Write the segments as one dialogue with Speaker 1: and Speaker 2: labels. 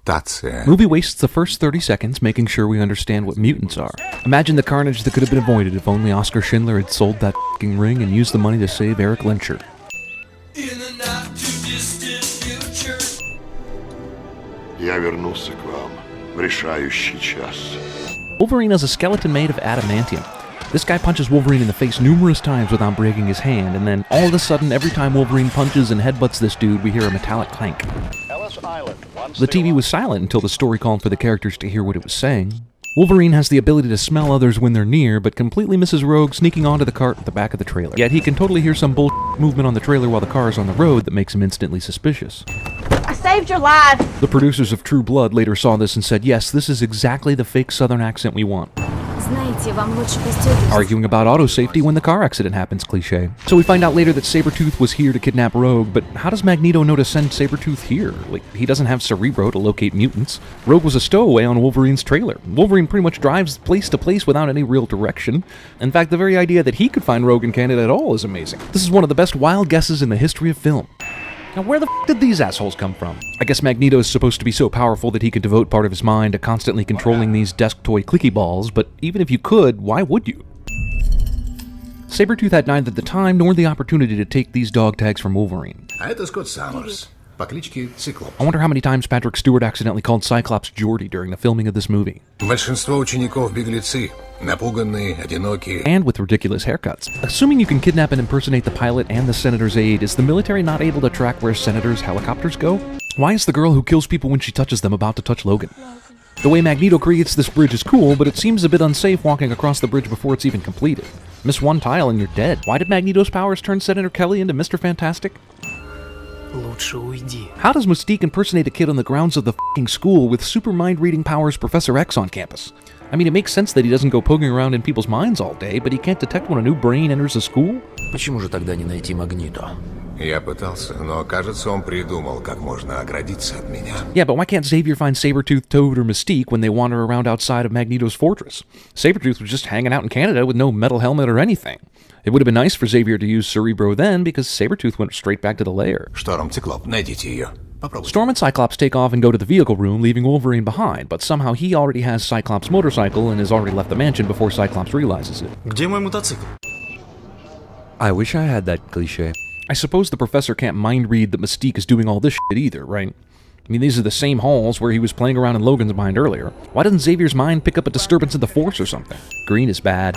Speaker 1: мутация.
Speaker 2: Movie wastes the first 30 seconds making sure we understand what mutants are. Imagine the carnage that could have been avoided if only Oscar Schindler had sold that f***ing ring and used the money to save Eric Lenscher.
Speaker 3: Я вернулся к вам в решающий час.
Speaker 2: Wolverine has a skeleton made of adamantium. This guy punches Wolverine in the face numerous times without breaking his hand, and then all of a sudden, every time Wolverine punches and headbutts this dude, we hear a metallic clank. The TV was silent until the story called for the characters to hear what it was saying. Wolverine has the ability to smell others when they're near, but completely misses Rogue sneaking onto the cart at the back of the trailer. Yet he can totally hear some bullshit movement on the trailer while the car is on the road that makes him instantly suspicious.
Speaker 4: I saved your life!
Speaker 2: The producers of True Blood later saw this and said, yes, this is exactly the fake southern accent we want. Arguing about auto safety when the car accident happens cliche. So we find out later that Sabretooth was here to kidnap Rogue, but how does Magneto know to send Sabretooth here? Like, he doesn't have Cerebro to locate mutants. Rogue was a stowaway on Wolverine's trailer. Wolverine pretty much drives place to place without any real direction. In fact, the very idea that he could find Rogue in Canada at all is amazing. This is one of the best wild guesses in the history of film. Now, where the f*** did these assholes come from? I guess Magneto is supposed to be so powerful that he could devote part of his mind to constantly controlling these desk toy clicky balls, but even if you could, why would you? Sabretooth had neither the time nor the opportunity to take these dog tags from Wolverine.
Speaker 1: А это Скотт Саммерс по кличке Циклоп.
Speaker 2: I wonder how many times Patrick Stewart accidentally called Cyclops Geordie during the filming of this movie.
Speaker 1: Большинство учеников беглецы, напуганные, одинокие.
Speaker 2: And with ridiculous haircuts. Assuming you can kidnap and impersonate the pilot and the senator's aide, is the military not able to track where senators' helicopters go? Why is the girl who kills people when she touches them about to touch Logan? The way Magneto creates this bridge is cool, but it seems a bit unsafe walking across the bridge before it's even completed. Miss one tile and you're dead. Why did Magneto's powers turn Senator Kelly into Mr. Fantastic? How does Mystique impersonate a kid on the grounds of the f***ing school with super mind-reading powers Professor X on campus? I mean, it makes sense that he doesn't go poking around in people's minds all day, but he can't detect when a new brain enters a school?
Speaker 5: Почему же тогда не найти Магнито?
Speaker 1: Я пытался, но, кажется, он придумал, как можно оградиться от меня.
Speaker 2: Yeah, but why can't Xavier find Sabretooth, Toad, or Mystique when they wander around outside of Magneto's fortress? Sabretooth was just hanging out in Canada with no metal helmet or anything. It would have been nice for Xavier to use Cerebro then, because Sabretooth went straight back to the lair.
Speaker 1: Шторм, Циклоп, найдите ее. Попробуйте.
Speaker 2: Storm and Cyclops take off and go to the vehicle room, leaving Wolverine behind, but somehow he already has Cyclops' motorcycle and has already left the mansion before Cyclops realizes it.
Speaker 5: Где мой мотоцикл?
Speaker 2: I wish I had that cliché. I suppose the professor can't mind read that Mystique is doing all this shit either, right? I mean, these are the same halls where he was playing around in Logan's mind earlier. Why doesn't Xavier's mind pick up a disturbance in the Force or something? Green is bad.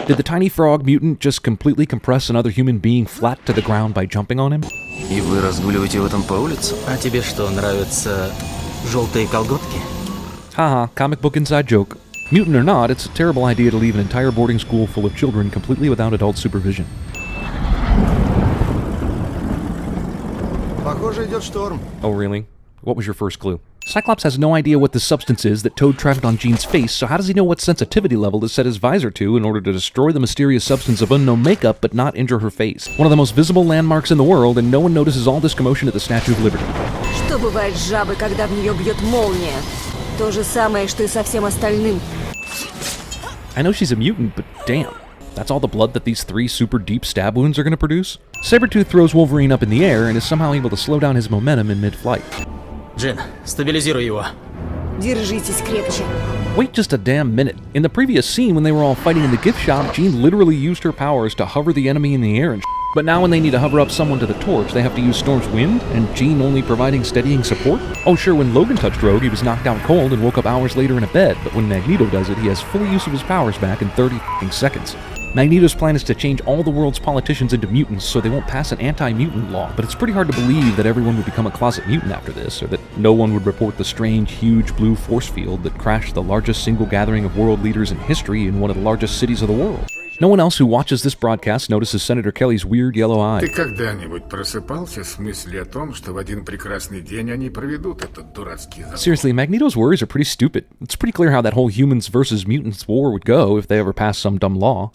Speaker 2: Did the tiny frog mutant just completely compress another human being flat to the ground by jumping on him?
Speaker 5: И вы разгуливаете в этом по улице? А тебе что, нравятся желтые колготки?
Speaker 2: Haha, comic book inside joke. Mutant or not, it's a terrible idea to leave an entire boarding school full of children completely without adult supervision.
Speaker 6: Похоже, идет шторм.
Speaker 2: Oh, really? What was your first clue? Cyclops has no idea what the substance is that Toad trapped on Jean's face, so how does he know what sensitivity level to set his visor to in order to destroy the mysterious substance of unknown makeup but not injure her face? One of the most visible landmarks in the world, and no one notices all this commotion at the Statue of Liberty.
Speaker 4: Что бывает с жабой, когда в нее бьет молния? То же самое, что и со всем остальным.
Speaker 2: I know she's a mutant, but damn. That's all the blood that these 3 super deep stab wounds are going to produce? Sabretooth throws Wolverine up in the air and is somehow able to slow down his momentum in mid-flight.
Speaker 5: Джин, стабилизируй его.
Speaker 4: Держитесь крепче.
Speaker 2: Wait just a damn minute. In the previous scene when they were all fighting in the gift shop, Jean literally used her powers to hover the enemy in the air and but now when they need to hover up someone to the torch, they have to use Storm's wind, and Jean only providing steadying support? Oh sure, when Logan touched Rogue, he was knocked out cold and woke up hours later in a bed, but when Magneto does it, he has full use of his powers back in 30 seconds. Magneto's plan is to change all the world's politicians into mutants so they won't pass an anti-mutant law, but it's pretty hard to believe that everyone would become a closet mutant after this, or that no one would report the strange, huge blue force field that crashed the largest single gathering of world leaders in history in one of the largest cities of the world. No one else who watches this broadcast notices Senator Kelly's weird yellow eye.
Speaker 7: Ты когда-нибудь просыпался с мыслью о том, что в один прекрасный день они проведут этот дурацкий закон?
Speaker 2: Seriously, Magneto's worries are pretty stupid. It's pretty clear how that whole humans versus mutants war would go if they ever passed some dumb law.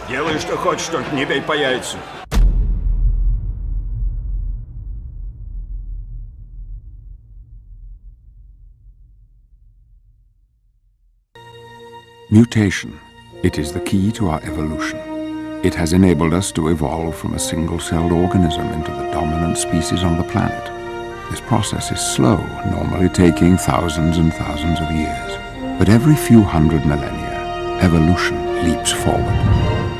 Speaker 6: Делай, что хочешь, только не бей по яйцу.
Speaker 3: Mutation. It is the key to our evolution.
Speaker 8: It has enabled us to evolve from a single-celled organism into the dominant species on the planet. This process is slow, normally taking thousands and thousands of years. But every few hundred millennia, evolution leaps forward.